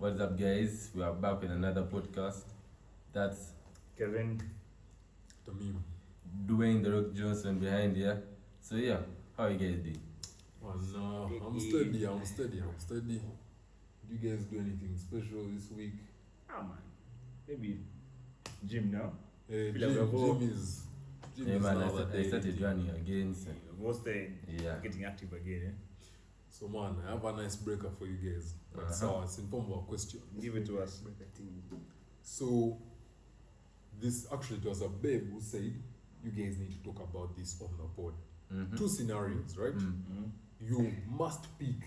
What's up, guys? We are back with another podcast. That's Kevin. The meme. Dwayne the Rock Johnson behind here. So yeah, how you guys doing? Oh no, I'm steady. Did you guys do anything special this week? Ah man, maybe gym now. Hey, Feel like gym is Yeah, man, now that I started running again. So, Most yeah. getting active again. So man, I have a nice breaker for you guys. But so it's in form of a question. Give it to us. So this actually it was a babe who said you guys need to talk about this on the pod. Mhm. Two scenarios, right? Mm-hmm. You must pick.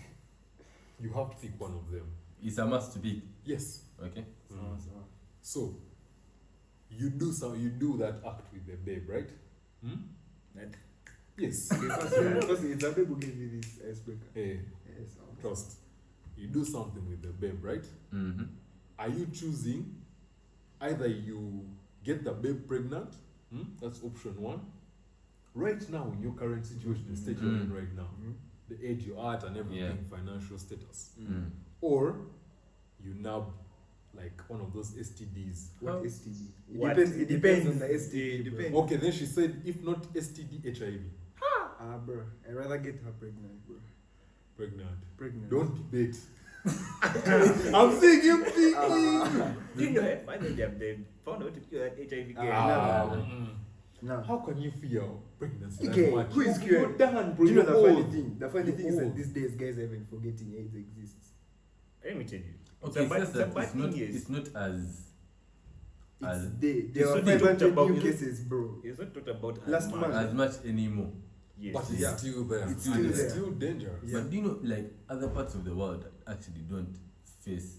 You have to pick one of them. It's a must to pick. Yes. Okay. So you do that act with the babe, right? Like, Yes. Firstly, it's a babe who gave you this icebreaker. Hey, Yes. trust. You do something with the babe, right? Mm-hmm. Are you choosing either you get the babe pregnant? That's option one. Right now, in your current situation, the state you're in right now, the age you're at and everything, financial status, or you now like one of those STDs. What How- STD? What? It depends on the STD. It depends. Okay, then she said, if not STD, HIV. Bro, I'd rather get her pregnant, bro. Pregnant. Don't debate. I'm seeing you thinking. you know, by the way, they found out to cure HIV. Now, How can you fear pregnancy? okay, that much? who is You're cured? done, Do bro. you know the You're funny old. thing? The funny You're thing is that old. these days guys are even forgetting AIDS exists. Let me tell you. Okay, It's a bad- first it's a that bad it's not, thing is- it's not as There are not talked 500 about, new is it? cases, bro. It's not talked about Last as month. much. as much anymore. Yes. But it's Yeah. still there. It's And still it's there. still dangerous. Yeah. But do you know, like other parts of the world actually don't face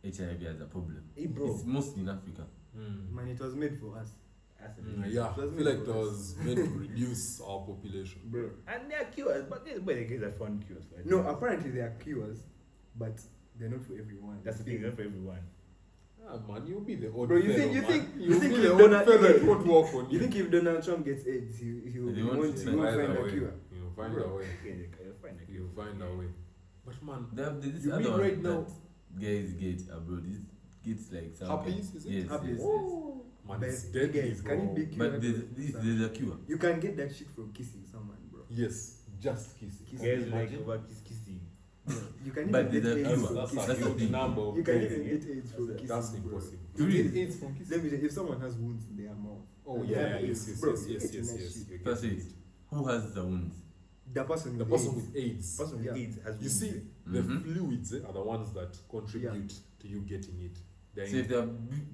HIV as a problem. Hey, bro. It's mostly in Africa. Man, it was made for us. Yeah, I It was feel made like it for us. was meant to reduce our population. Bro. And they are cures, but these boys guys are found cures. Right? No, apparently they are cures, but they're not for everyone. That's the thing, not for everyone. Ah, man, you'll be the odd Bro, you fellow, think- you man. think- You'll you think be if the odd Donald- fellow you that won't work on You think if Donald Trump gets AIDS, he'll They won't won't find find a way. cure? You'll find Bro. a way. Okay, find a cure. You'll find a way. But man, There's this You other mean one right now- that guys get abroad. It gets like some Herpes, is it? Yes, Herpes. yes, yes. Oh, man, but it's you deadly, guys, can bro. it be cured? But there's a cure. You can get that shit from kissing someone, bro. Yes, just kissing. Kiss. Guys like Imagine. over kissing. You can But even get there's a AIDS cure. from That's kissing. a That's the huge thing. number of You can cases. even get AIDS from kissing. That's bro. impossible. Really? You get AIDS from kissing? Let me tell you, if someone has wounds in their mouth. Oh and yeah, they have yes, AIDS, bro, yes. you get that shit. You're First getting is it. who has the wounds? The person The with person AIDS. with AIDS. Person with Yeah. AIDS has You see, wounds. the Mhm. fluids are the ones that contribute to you getting it. They're So if they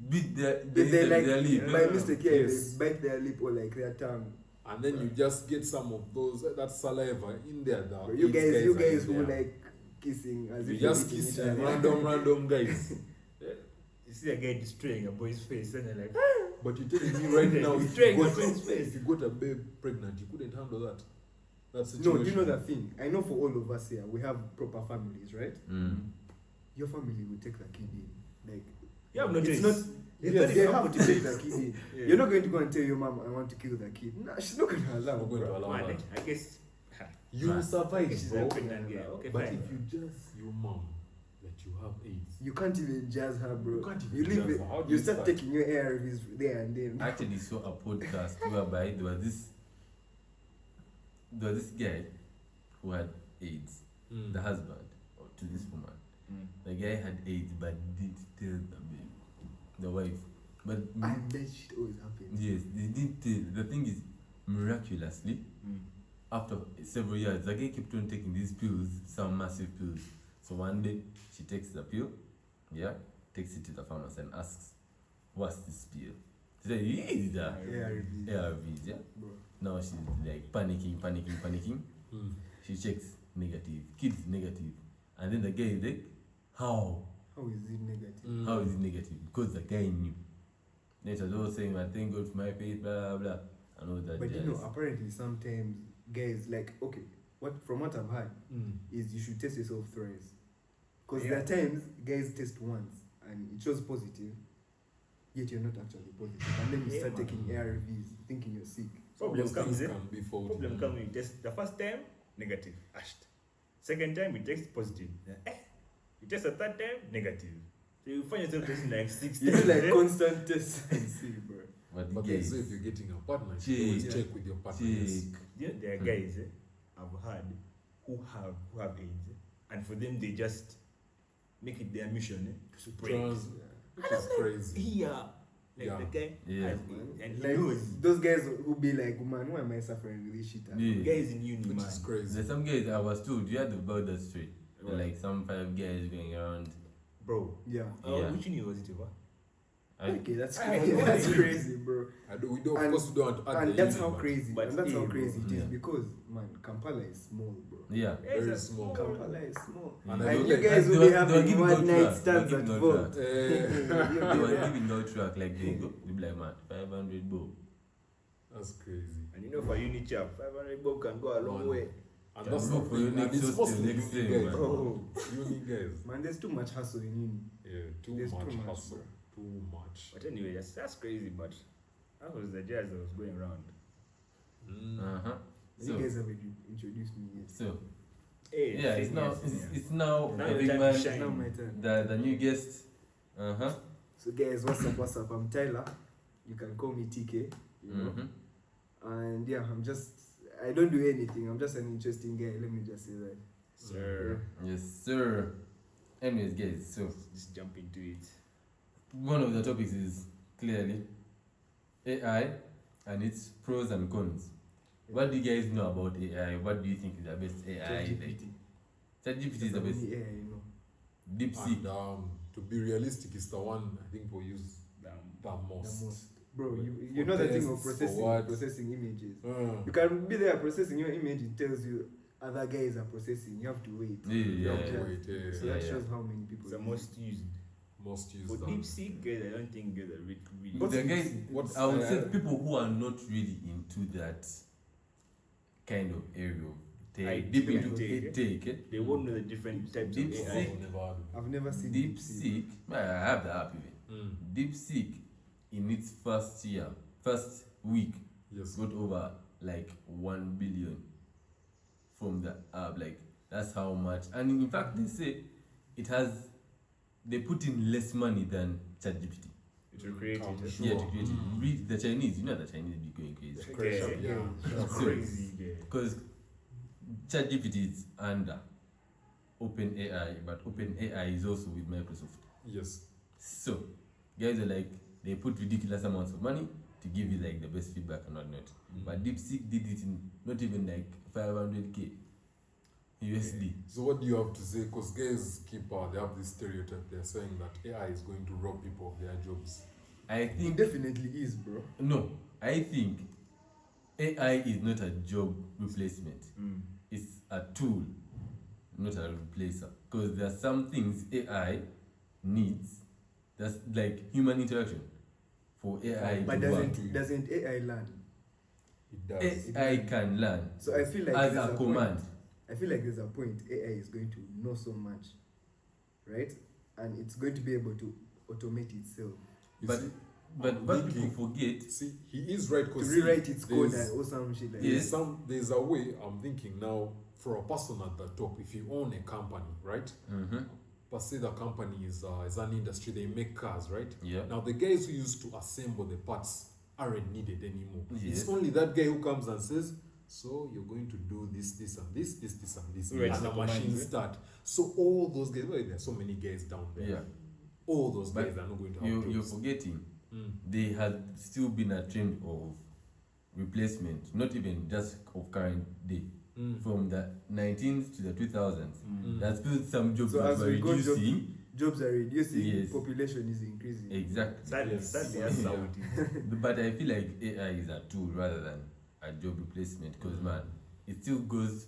beat their If they like their lip, by mistake, yeah, Yes. they bite their lip or like their tongue. and then you just get some of those that saliva in there. The Bro, you AIDS guys are guys in who there. like kissing as You if you're just eating kiss each other. random guys. You see a guy destroying a boy's face and they're like, But you're telling me right now, He's if trying you to got, show his face. if you got a babe pregnant, you couldn't handle that. That No, situation. you know the thing. I know for all of us here, we have proper families, right? Mm. Your family will take the kid in. Like, you have no it's choice. not. It's Yes, not they even have to take the competition. kid in. Yeah. You're not going to go and tell your mom, I want to kill the kid. Nah, she's not going to allow. Not going to bro. allow Man, that. I guess. You Man. survive, She's bro. a pregnant girl. Okay, But fine. if you just your mom that you have AIDS, You can't even jazz her, bro. You can't even leave jazz it. her. How do You you start start? taking your ARVs there and then. I actually saw a podcast whereby there was this guy who had AIDS, the husband to this woman. The guy had AIDS but didn't tell the wife. But And that shit always happens. yes, they didn't tell. The thing is, miraculously, after several years, the guy kept on taking these pills, some massive pills. So one day, she takes the pill, takes it to the pharmacy and asks, "What's this pill?" She said, "It's the ARVs. ARVs, yeah." Bro. Now she's like panicking. She checks negative, kid's negative, and then the guy is like, "How? How is it negative? How is it negative?" Because the guy knew. Then she was all saying, "I thank God for my faith, blah blah blah," and all that. But you jazz. know, apparently sometimes guys like okay, from what I've heard is you should test yourself thrice. Because there are times guys test once and it shows positive, yet you're not actually positive. And then you Yeah, start man. taking ARVs thinking you're sick. Problem Those comes things in. can be faulty. Problem comes when you test the first time, negative, ashed. Second time, you test positive. You test the third time, negative. So you find yourself testing like 6 You times. do like constant tests and see, bro. But But the then guys, so if you're getting a partner, you should always Check. check with your partner. Yes. check. You know, there are guys I've heard who have AIDS, and for them they just make it their mission to spread. Which is crazy. Here, like Yeah. the guy Yeah. has AIDS, and he Like knows. those guys who be like, man, why am I suffering with this shit? Yeah. Guys in uni, Which man. is crazy. There's some guys I was told you had about that story. Right. Like some 5 guys going around. Bro, Yeah. Yeah. which uni was it over? I, That's I crazy. know That's it. crazy, bro. We don't, of And- course, we don't want to add And the that's union, how but crazy. but And that's how still, crazy it is yeah. because man, Kampala is small, bro. yeah. Very It's a small. Kampala is small. And Yeah. I And don't you like- guys They will were- be they were having giving one out night track. stands They were at giving out vote. track. They were giving no track like they go. They be like, man, 500 bob. That's crazy. And you know, for uni chap, 500 bob can go a long Man. way. And Yeah, that's bro, not for your and next it's host mostly till next uni day, guys. man. Oh, Uni guys. man, there's too much hustle in uni. Yeah, too There's much too much, hustle. bro. Too much. But anyway, that's crazy. But that was the jazz that was going around. Uh-huh. You So, guys have introduced me yet. so Hey, yeah, it's now it's now Now a your big time man, to shine. Now my turn. the new guest. Uh-huh. So guys, what's up? I'm Tyler. You can call me TK. You know. Mm-hmm. And yeah, I don't do anything. I'm just an interesting guy. Let me just say that. Sir, Yes, sir. Anyways, guys, so just jump into it. one of the topics is clearly AI and its pros and cons. What do you guys know about AI? What do you think is the best AI? ChatGPT. ChatGPT is the best. Yeah, you know. DeepSeek. And to be realistic, it's the one I think we use the most. The most. Bro, you For know the thing of tests, for what? processing images. Mm. You can be there processing your image, it tells you other guys are processing. You have to wait. Yeah, You have yeah, to yeah. wait, yeah. So Yeah, that yeah. shows how many people It's the use most used. Most used. For than- DeepSeek, guys, I don't think guys are really. But the guys, What's- I would say people who are not really into that kind of area of Like deep deep into intake, take, They won't know the different types of DeepSeek. AI. I've never seen DeepSeek, I have the app even. Mm. DeepSeek in its first week, Yes. got over like 1 billion from the app. Like that's how much. And in fact, they say they put in less money than ChatGPT. To create I'm it. sure. Yeah, to create it. Mm. Read the Chinese. You know the Chinese be going crazy Crazy, Yeah. yeah. It's crazy, guys. because ChatGPT is under OpenAI, but OpenAI is also with Microsoft. Yes. So guys are like they put ridiculous amounts of money to give you like the best feedback and whatnot. But DeepSeek did it in not even like 500k USD. So what do you have to say? Because guys they have this stereotype. They're saying that AI is going to rob people of their jobs. I It think definitely is, bro. no. I think AI is not a job replacement. It's a tool, not a replacer. Because there are some things AI needs. That's like human interaction for AI But to work. doesn't AI learn? It does. AI can learn So I feel like as there's a point. command. I feel like there's a point AI is going to know so much, right? And it's going to be able to automate itself. You But see, but I'm what thinking- people forget, See, he is right To because rewrite its code or some shit like Yes. there's a way. I'm thinking now for a person at the top. If you own a company, right? Per se, the company is an industry. They make cars, right? yeah, Now the guys who used to assemble the parts aren't needed anymore. Yes. It's only that guy who comes and says, "So you're going to do this, this, and this, this, this, and this," Right, and the the machine commands, eh? start. So all those guys, well, there's so many guys down there. yeah. All those But guys are not going to have You're jobs. forgetting Mm. there has still been a trend of replacement, not even just of current day. Mm. From the 19th to the 2000s, Mm. there's still some jobs So that as were we go reducing. jobs are reducing, Yes. population is increasing. Exactly. Sadly, Yes. sadly, that's how it is. But I feel like AI is a tool rather than a job replacement because man, it still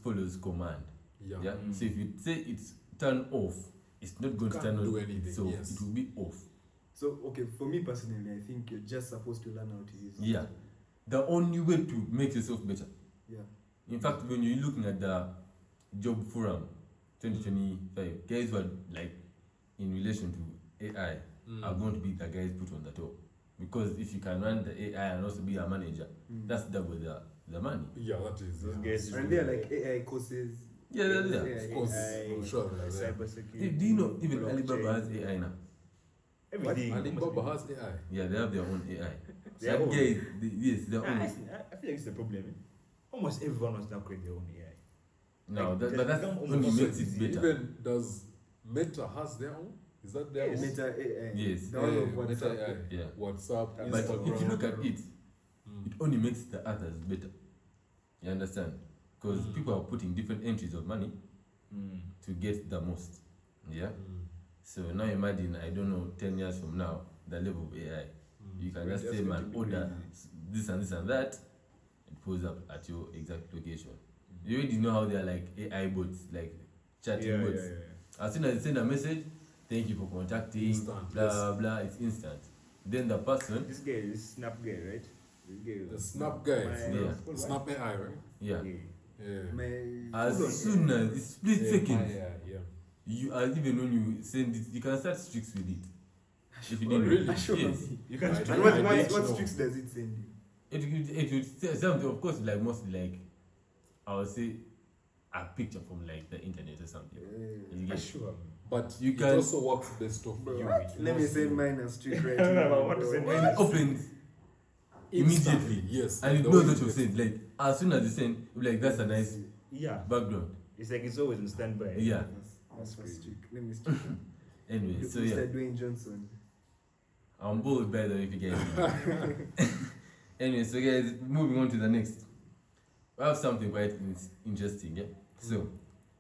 follows command. Yeah. Yeah. Mm. So if you say it's turn off, it's not going to Can't turn do on. anything, So yes. it will be off. So okay, for me personally, I think you're just supposed to learn how to use it. Yeah. The only way to make yourself better. Yeah. In fact, when you're looking at the job forum 2025, guys were like in relation to AI Mm. are going to be the guys put on the top. Because if you can run the AI and also be a manager, that's double the money. Yeah, that is. Those Yeah. guys And they're like AI courses. Yeah, yeah, yeah. AI, Of course, AI, I'm sure they're there. cybersecurity. Do you know even blockchain. Alibaba has AI now? Everything. Alibaba has AI. Yeah, they have their own AI. Their Some own. guys, yes, their I own. feel like it's the problem. Almost everyone wants now create their own AI. No, Like, but that become only almost makes so it easy. better. Even does Meta has their own? Is that their Yes. own? Meta AI. Yes. The one of Meta WhatsApp. AI. Yeah. WhatsApp, But But Instagram. if you look at it, Mm. it only makes the others better. You understand? Because people are putting different entries of money to get the most. Yeah. So now imagine, I don't know, 10 years from now, the level of AI. You can just say, man, order this and this and that. It pulls up at your exact location. You already know how they are like AI bots, like chatting bots. As soon as you send a message, thank you for contacting, Instant, blah, yes. blah, blah, it's instant. Then the person, This guy is Snap guy, right? This guy The Snap guy. Yeah. The Snap AI, right? yeah, Yeah. as soon as it's split Yeah, seconds, yeah. you are even when you send it, you can start streaks with it. If you Oh, didn't really? know. Sure. Yes. You can I And didn't what know. tricks does it send you? It would say something, of course, like mostly like, I would say, a picture from like the internet or something. You get Sure. But You it can- also works best of Bro, you. let me knows send you. mine as streak right I now. want to bro. send when it opens Instantly, immediately, yes. and it the knows way what you've gets- said. Like as soon as you send, you'll be like that's a nice Yeah. background. It's like it's always on standby. Yeah. That's crazy. streak. Let me streak. Anyway, so Mr. yeah, Dwayne Johnson. I'm bored by the way if you guys. Anyway, so guys, moving on to the next. We have something quite interesting, yeah. So,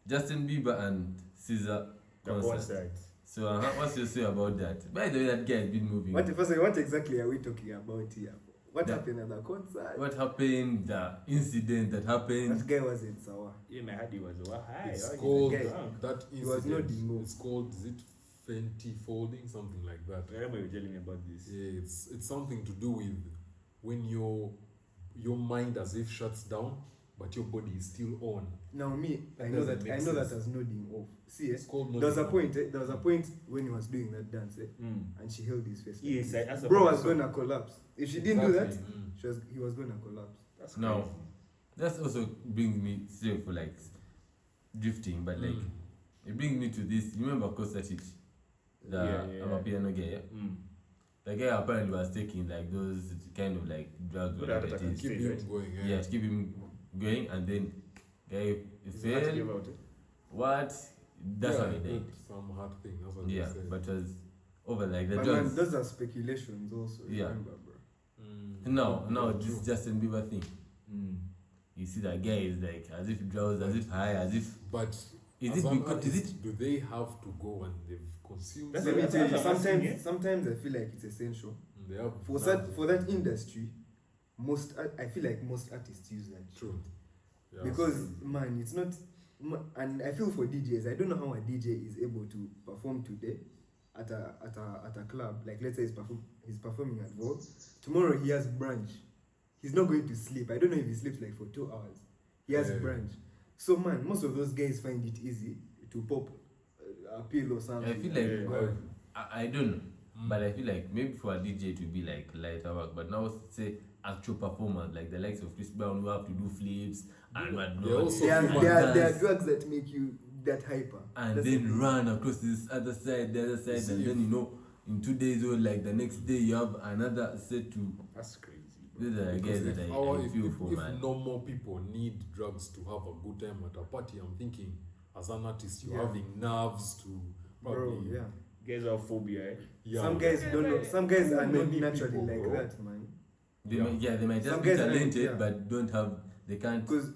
Justin Bieber and SZA The concert. concert. So, what's your say about that? By the way, that guy has been moving. What exactly are we talking about here? What The- happened at the concert? What happened? The incident that happened. That guy wasn't sour. Yeah, my head was high. It's Oh, called he's guy. drunk. that He was not incident. the move. It's called, is it Fenty folding, something like that. I remember you telling me about this. Yeah, it's something to do with when your mind as if shuts down, but your body is still on. Now me, I That know doesn't that make as sense. nodding off. See, It's called there was a nodding point. There was a point when he was doing that dance, Mm. and she held his face. like Yes, this. that's Bro what I was saw. gonna collapse. If she didn't do that, Exactly. he was gonna collapse. That's No. crazy. That also brings me still for like drifting, but like it brings me to this. You remember Costa Chich? I'm a piano guy. Yeah? Mm. The guy apparently was taking like those kind of like drugs, Good whatever at it it. is. Keep Right. him going. Yeah, to keep him going, and then guy It's hard to give failed. out, eh? What? That's how he Yeah, died. some hard thing. That's what Yeah, they said. but it was over like the But man, drugs. those are speculations also. Yeah. Remember, bro. Now True. this Justin Bieber thing. Mm. You see that guy is like as if drowsed, as if high, as if But is as it an because is it artist, do they have to go and they've consumed? That's Let me what- tell you, that's what I'm asking, yeah? sometimes I feel like it's essential They have for that industry. I feel like most artists use that shit. True. Yeah, Because man, it's not. And I feel for DJs, I don't know how a DJ is able to perform today at a club. Like let's say he's performing at Vogue. Tomorrow he has brunch. He's not going to sleep. I don't know if he sleeps like for 2 hours. He has Yeah. brunch. So man, most of those guys find it easy to pop a pill or something. I feel like Yeah. Well, I don't know. But I feel like maybe for a DJ to be like lighter work, but now say actual performance like the likes of Chris Brown who have to do flips and what They're also there human. are drugs that make you that hyper. and That's the then thing. run across this other side, the other side, see, and then in 2 days or like the next day you have another set to. That's crazy. Bro. These are the Because guys that if I feel for, if man. normal people need drugs to have a good time at a party, I'm thinking as an artist you're Yeah. having nerves to probably Bro, yeah. Guys have phobia, eh? yeah. Some guys don't know. Some guys are not many naturally people, like bro. that, man. They Yeah. might, they might just Some be guys are- talented, yeah. but don't have. They can't. Because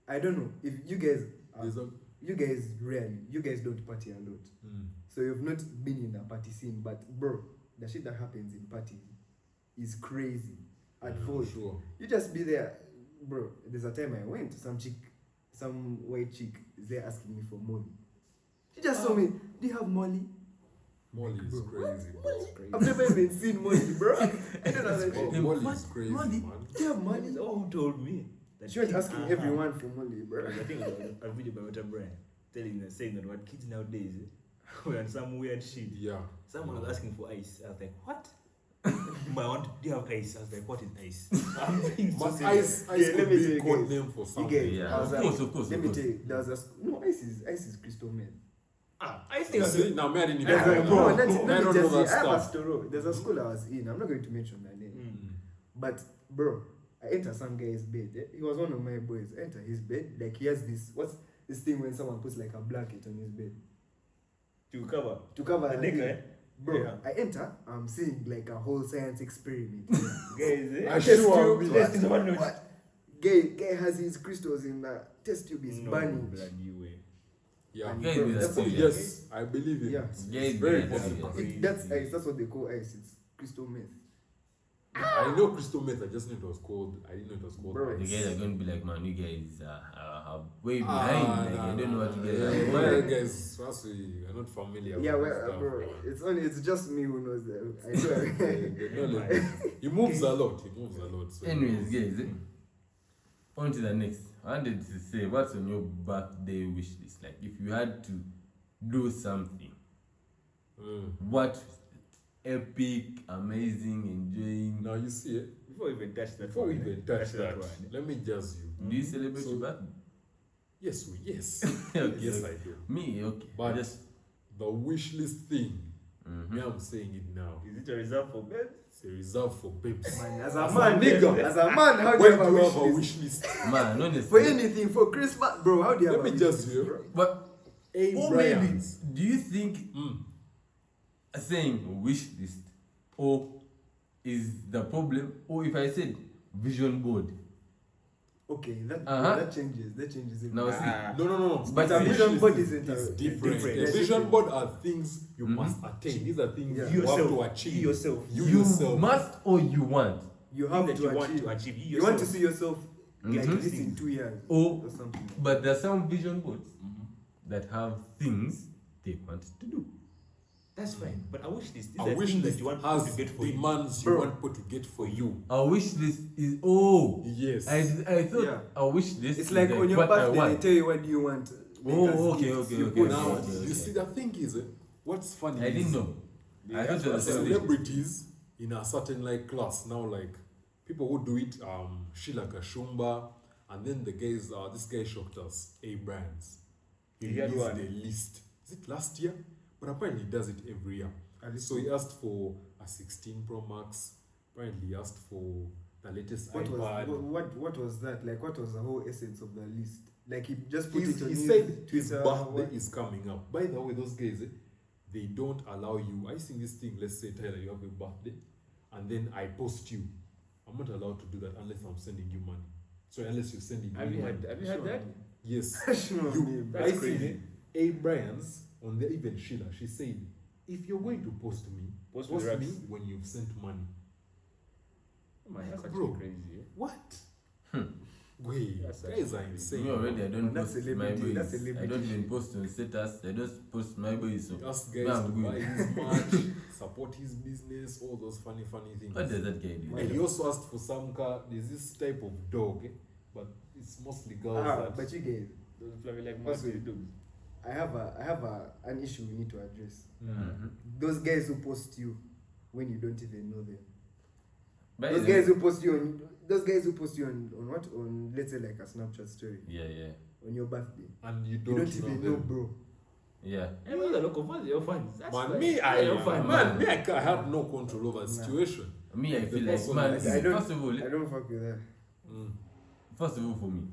I don't know if you guys, There's a- you guys don't party a lot, so you've not been in the party scene. But bro, the shit that happens in party is crazy. At Vogue, sure. you just be there, bro. There's a time I went, some white chick is there asking me for Molly. She just saw me. Do you have Molly? Molly is Bro, crazy, bro. I've never even seen Molly, bro. I don't know that Oh, shit. Molly What? is crazy, Molly? man. Do you have Man, Molly? is all who told me. That She was kids- asking everyone for Molly, bro. I think it was a video by Water Brand saying that what kids nowadays were on some weird shit. Yeah. Someone was asking for ice. I was like, what? Do you have ice? I was like, what is ice? I'm being so But serious. ice Yeah, let could me be tell a you code guys. name for You something. guys, Yeah, I was of like, course. let me tell you, there was no ice is crystal meth. I think See, now me, I didn't even There's know a, that. bro, I let don't me know just that say, I have a stuff. story. There's a school I was in. I'm not going to mention that name. Mm. But bro, I enter some guy's bed. He was one of my boys. I enter his bed. Like he has this. What's this thing when someone puts like a blanket on his bed to cover to cover the a neck, thing. eh? Bro, Yeah. I enter. I'm seeing like a whole science experiment. Guys, eh? I Test sure tube, me. Test is one note. What? Guy has his crystals in the test tube. Is No burning. bloody way. Yeah. And Guys, bro, we are that's still what- young. Yes, I believe it. Yeah. Guys, very we are possible. still young. That's ice. That's what they call ice. It's crystal meth. I know crystal meth. I just knew it was called. I didn't know it was called. Bro, The ice. guys are going to be like, man, you guys are way Ah, behind. Like, nah, I don't know what you guys nah, are well, doing. guys, first we are not familiar Yeah, with well, this bro, stuff. it's just me who knows that. I The know. knowledge. He moves a lot. He moves a lot. So Anyways, guys, on to the next. I wanted to say, what's on your birthday wish list? Like, if you had to do something, what epic, amazing, enjoying? Now you see it. Before we even touch that Before we one, even touch that, one. let me judge you. Do you celebrate So- your birthday? Yes, yes, Okay, yes, okay. I do. Me, okay. But Just, the wish list thing, mhm. me, I'm saying it now. Is it a reserve for bed? It's a reserve for babes. Man, as As a a man, nigga. as a man, how do When you do have you a have a wish list? wish list? Man, For honestly. anything, for Christmas, bro, how do you have Let a me wish just list, hear. bro? But, A or maybe, brands. do you think saying wish list or is the problem? Or if I said vision board? Okay, that Uh-huh. that changes. That changes it. Now see, No. But The a wish vision list board is isn't is a- different. different. The That's vision different. board are things you Mhm. must attain. These are things Yeah. you have Yourself. to achieve. Yourself. You you yourself. must or you want. you Thing have that to you achieve. want to achieve. You want to see yourself like Mhm. this in 2 years Or, or something. but there are some vision boards that have things they want to do. That's fine. But a wish list is A a wish thing that list you want people has to get for you. demands you Bro. want people to get for you. A wish list is Yes. I thought Yeah. a wish list It's is like on your what I birthday, they want. tell you what do you want. Oh, Make us okay, gifts, okay, you okay, put Now, okay, you okay. see, the thing is, what's funny I is didn't know. I thought it was a celebration. celebrities in a certain like class now, like people who do it, Sheila Kashumba, and then the guys, this guy shocked us, A Brands. He He had released one. a list. Is it last year? But apparently he does it every year. At least So he asked for a 16 Pro Max. Apparently he asked for the latest What iPad. was what was that? Like what was the whole essence of the list? Like he just put He's- it on he his said his Twitter. birthday what? is coming up. By the way, those guys, they don't allow you. I sing this thing. Let's say, Tyler, you have a birthday, and then I post you. I'm not allowed to do that unless I'm sending you money. So unless you're sending me Have you money. had that? Yes. Sure, You- me, bro. I That's see crazy. A Bryans on the even Sheila. She said, if you're going to post me, Post post with me racks. when you've sent money. Man, that's Bro. actually crazy. Eh? What? Hmm. Wait, That's guys actually are crazy. insane. Me already, I don't That's post my celebrity, that's boys. I celebrity don't even shit. post on status. I just post my boys. So Ask Yeah, guys I'm to good. buy his merch, support his business, all those funny things. what does that guy do? And he also asked for some car. There's this type of dog, but it's mostly girls. that, But you guys, Those fluffy like Also, Marty dogs. I have an issue we need to address. Mhm. Those guys who post you when you don't even know them. By Those the- guys who post you on what? On let's say like a Snapchat story Yeah. on your birthday. and you You don't, don't even know, them. bro. Yeah. Hey, those are local fans, your fans. That's Man, fine. me, They're your I fans. have no control over the Nah. situation. Me, I The feel like, person man, is- I don't- first of all, I don't fuck with that. Mm, first of all, for me,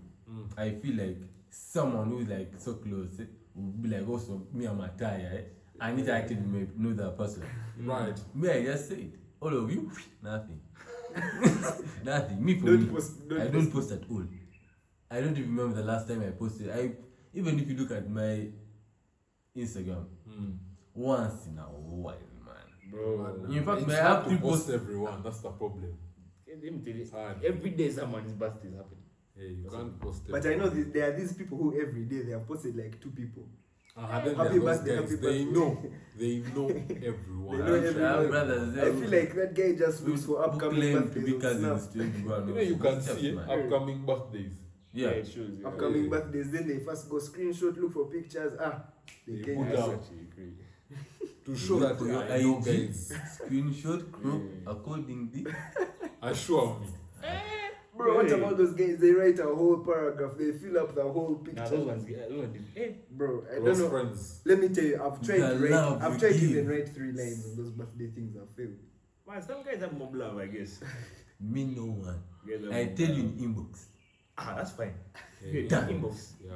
I feel like someone who is like so close would be like, also, me, I'm a tire, I need to actually know that person. Right. Me, I just said, all of you, nothing. Nothing. Me, for Don't me, post. I don't post at all. I don't even remember the last time I posted. Even if you look at my Instagram, Mm. once in a while, man. Bro. In fact, It's may I hard have to three post posts? everyone. That's the problem. Let me tell you, It's hard. every day someone's birthday is happening. Hey, you can't post But I know there are these people who every day they have posted like 2 people. Then Happy there are those birthday, guys, happy they birthday. know everyone. They know everyone. I have brothers there I who- feel like that guy just looks for who upcoming claim to birthdays be on cousins Snap. to everyone. You know, you can Steps, see man. upcoming birthdays. Yeah. it shows. Yeah. Upcoming Yeah. birthdays, then they first go screenshot, look for pictures. They They get put it. That's down. actually crazy. To show Look that for your I know IG. guys. Screenshot crop Yeah. accordingly. Assure me. Bro, what about those guys? They write a whole paragraph. They fill up the whole picture. Nah, those ones, hey. Bro, I Close don't know. friends. Let me tell you, I've tried The to write. love I've you tried to give. even write 3 lines on those birthday things. I've failed. Man, some guys have mob love, I guess. Me no one. Guys have I mob tell you love. in inbox. That's fine. Yeah, Damn. Inbox. Yeah.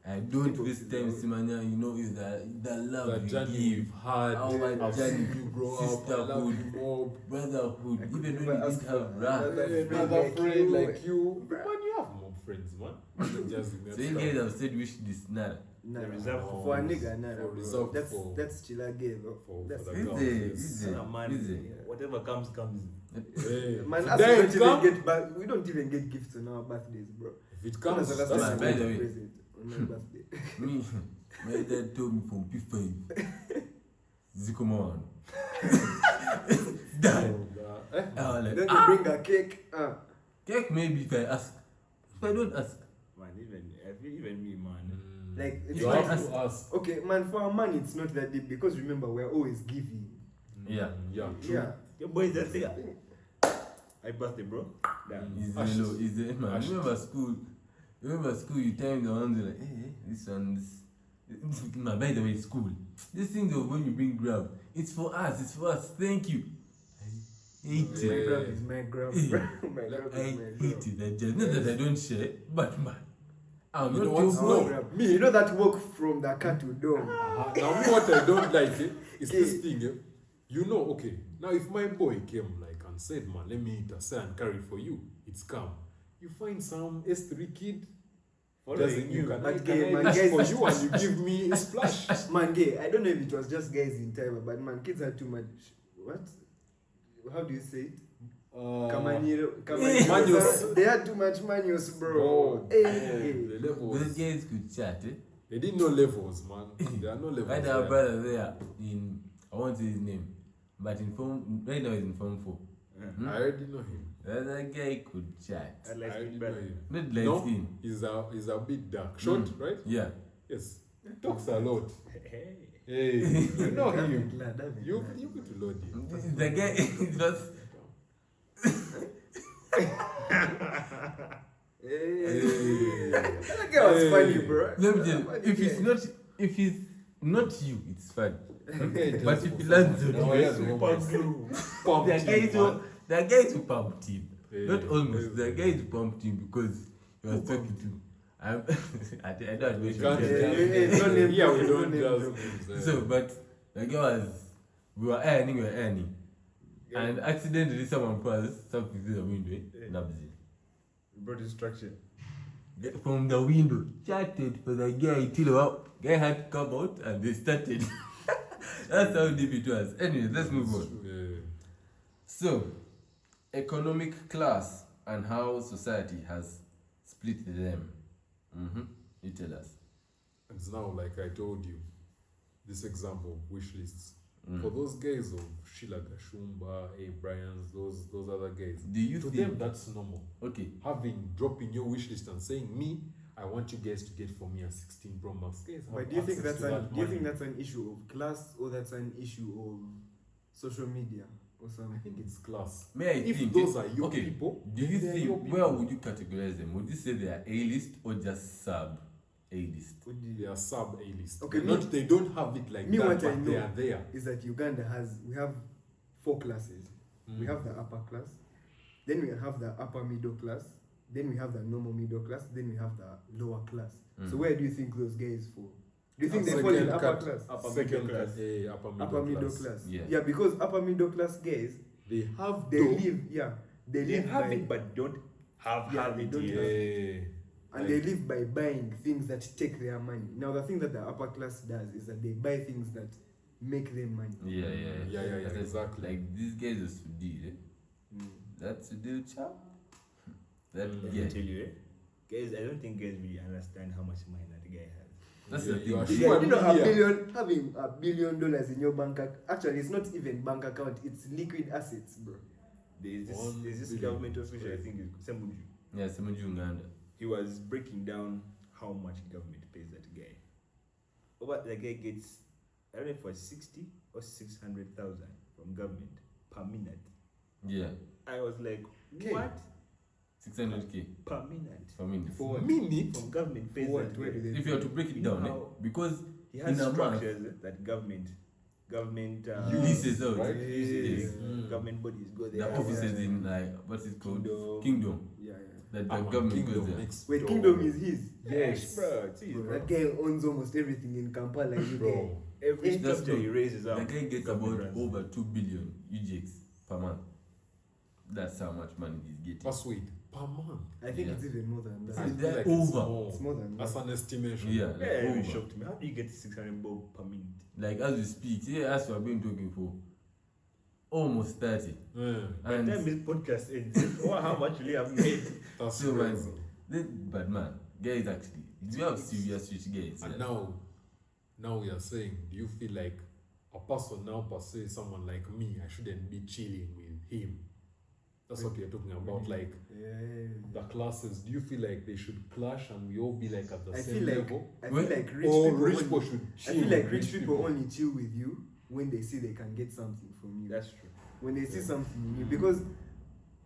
I don't Inbox waste is time, love. Simanya. You know, is the love The you journey give, we've had, our I've journey, seen you grow up, I love sisterhood, you more. brotherhood. I could Even never when you ask didn't for have wrath. Another friend like you. Bruh. Man, you have more friends, man. Not just in So you guys have said wish this now. Nah, The reserve for a nigga, nah, for bro. reserve for- That's chilla gay, though. for That's the Is girls, it? yes. Is it? Nah, man, Is it? whatever comes. Hey, Man, if us they we ain't don't come, even get we don't even get gifts on our birthdays, bro. if it When was comes, the last that's time by you the got a way. present on my birthday? Me, my dad told me from P5. Zikoman. Dad. I was like, Then you bring a cake. cake maybe if I ask. If I don't ask, Man, even me, man. Like, it's you not- have to ask. Okay, man, for a man, it's not that deep because remember, we're always giving. Yeah. Yeah, true. Yeah. Your boy is just there. I birthday, bro. Damn. Is Ashes. the low, is the man. Ashes. Remember school, you tell the ones like, hey, this one, this. No, by the way, school. This thing of when you bring grab, it's for us, thank you. I hate Yeah. My it. grab is my grab. My grab I is my hate grab. it. I just, not that I don't share, but man, I'm You not know your what's boy. no? Grab. You know that walk from the car to dome. Now, me what I don't like is Okay. this thing. You know, okay. Now, if my boy came like and said, "Man, let me eat a say and carry for you," it's calm. You find some S3 kid. Following Doesn't you. can But I gay, man, reach guys- for you and you give me a splash. Man, gay. I don't know if it was just guys in Taiwan, but man, kids had too much. What? How do you say it? Manuals. They had too much manuals, bro. Bro, Hey. the levels. Those guys could chat, eh? They didn't know levels, man. There are no levels. Right there. now, brother there in, I won't say his name, but in form, right now he's in form 4. Yeah. I already know him. That guy could chat. I I like already it know better. him. Not like No, him. he's a bit dark. Short, right? Yeah. Yes. He talks a lot. Hey. Hey, you know David him. La, David You La. go to load him. The guy is just, Hey. That guy was funny, bro. let me tell you, Funny if guy. it's not you, it's fun. Hey, But just if he for lands fun. on Now you, he has it's romance. Pumped the him, guys man. who, the guys who pumped him. Hey, Not almost. hey, The guys who pumped him because he was Who talking pumped to. I don't We mention can't them. Yeah, judge yeah, names. don't name Yeah, we drop, don't don't name judge drop. names, eh. So, but the guy was, we were earning, and accidentally someone passed something through the window, Yeah. Nabzi. Brought instruction. From the window, chatted for the guy till up. Guy had to come out and they started. That's how deep it was. Anyway, let's move on. Yeah. So, economic class and how society has split them. You tell us. And it's now, like I told you, this example of wish lists. Mm. For those guys of Shilaga, Shumba, Brian's, those other guys, Do you to think? them that's normal. Okay. Having dropping your wish list and saying, "Me, I want you guys to get for me a 16 Pro Max." Guys have But do you think access that's to an that do you think money. that's an issue of class or that's an issue of social media or I something? think it's class. May I If think? those are your okay. people, Do you then they're your think? Where people. would you categorize them? Would you say they are A-list or just sub A-list? What do you- They are sub A list. Okay, Not, they don't have it like me that, what but I they know are there. is that Uganda we have 4 classes. We have the upper class, then we have the upper middle class, then we have the normal middle class, then we have the lower class. So where do you think those guys fall? Do you think they fall in upper class? Upper Second middle class. Upper middle Upper middle class. class. Yeah. Yeah, because upper middle class guys, They have they dough. live, yeah, they They live have by, it, but don't have Yeah, they it don't yet. have- Yeah. and they live by buying things that take their money. Now the thing that the upper class does is that they buy things that make them money. Yeah, That's exactly. Like these guys are Sudi, eh? That's Sudi chap. That Let yeah. me tell you, guys, I don't think guys really understand how much money that guy has. That's Yeah, the you are thing. sure. You know, Yeah. having $1 billion in your bank account, actually it's not even bank account, it's liquid assets, bro. There's this, 1 there's this billion. government official, I think, is Semuju. Yeah, Semuju Uganda. He was breaking down how much government pays that guy. But the guy gets, I don't know if it was 60 or 600,000 from government per minute. Yeah. I was like, Okay. what? 600k permanent. for minutes. For what? Minute? From government pays What? that. Where do they? If you have to break it You know down, how- because He in has a month, structures that government leases out, right? Yes. government bodies go the there. offices in like what's it called? Kingdom. Yeah. That the Ah, government Kingdom goes there. next Wait, door. Kingdom is his. Yes. bro. Jeez, Bro, bro. that guy owns almost everything in Kampala. You Bro. Every That's structure he good. raises up. The guy gets government about runs. over 2 billion UJX per month. That's how much money he's getting. That's sweet. Per month. I think Yeah. it's even more than I that. And feel they're like over. It's more than That's that. an estimation. Yeah, like Yeah, it over. shocked me. How do you get 600 bob per minute? Like as we speak, yeah, as we have been talking for almost 30. Yeah. By the And time this podcast ends, how much will you have made? That's so crazy. man, but man, guys actually, we have serious rich guys. And Yeah. now we are saying, do you feel like a person now per se, someone like me, I shouldn't be chilling with him? That's what we are talking about. Like the classes, do you feel like they should clash and we all be like at the I same feel like level? I feel like rich Or people. rich only- people should I chill feel like with rich people only chill with you when they see they can get something from you. That's true. When they see Yeah. something in you, because